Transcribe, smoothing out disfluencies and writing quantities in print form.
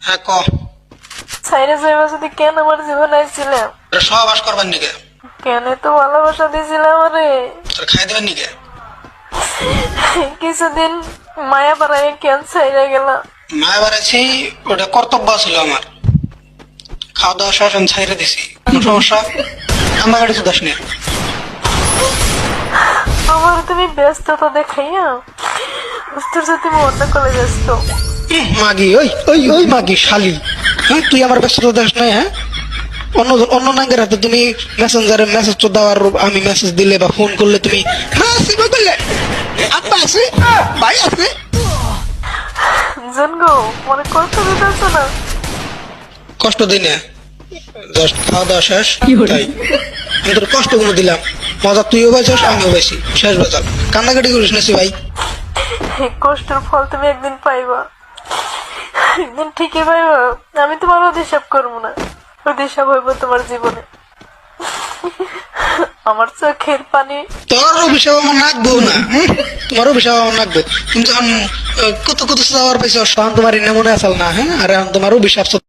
হ্যাঁ ক সাইরে যাইবা যদি কেন আমার জীবন আইছিলাম? সহবাস করবার নিকে কেন তো ভালোবাসা দিয়েছিলাম আমারে? তোর খাই দেবার নিকে কিছুদিন মায়া বাড়াই কেন সাইরে গেলাম? মায়া বাড়াইছি, ওটা কর্তব্য ছিল আমার। খাওয়া দাওয়া শেষ আমি ছাইরে দিছি, কোনো সমস্যা? কান্দা গাড়ি শুধাস না। আমার তুমি ব্যস্ততা দেখাইয়া তোর সাথে তুমি অন্য কলে ব্যস্ত। মাগি, ওই ওই ওই মাগি শালি, হ্যাঁ তুই আমার ব্যস্ততা দেখ নাই? হ্যাঁ অন্য অন্য নাঙ্গের হাতে তুমি মেসেঞ্জারে মেসেজ তো দেওয়ার, আমি মেসেজ দিলে বা ফোন করলে তুমি বললে আব্বা আছে, ভাই আছে। জানগো মনে কষ্ট দিতেছ না? কষ্ট দিই না, জাস্ট খাওয়া দাওয়া শেষ তাই আমি তোর কষ্ট গুলো দিলাম। মজা তুইও পাইছিস, আমিও পাইছি, শেষ বাজার। কান্নাকাটি করিস না ভাই। এই কষ্টের ফল তুমি একদিন পাইবা, একদিন ঠিকই পাইবা। আমি তোমার অধিশাপ করবো না, অধিশাপ হইব তোমার জীবনে। আমার চোখের পানি। তোর অভিশাপ আমার নাকবো না, তোমার অভিশাপ আমার নাকবো। তুমি যখন কত কত চাওয়ার পাইছো, তখন তোমার এনে মনে আসাল না, হ্যাঁ? আর এখন তোমার অভিশাপ